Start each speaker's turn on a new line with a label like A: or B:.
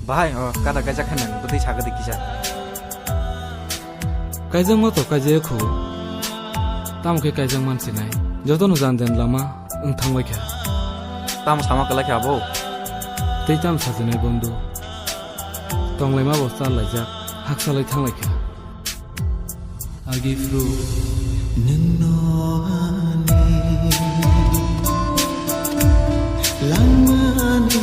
A: ভাই কাদা গাজা খানেন বুদ্ধি ছাগা দেখিছা
B: Kaijang moto kaijaya khu tamke kaijang mansi nai jotonu janden lama thangbai kha
A: তাম সামা কলা খাবো
B: tei tam sajanai bondu tonglai ma bosta laijak haksalai thanglai kha agi fru
C: nunno ani langmani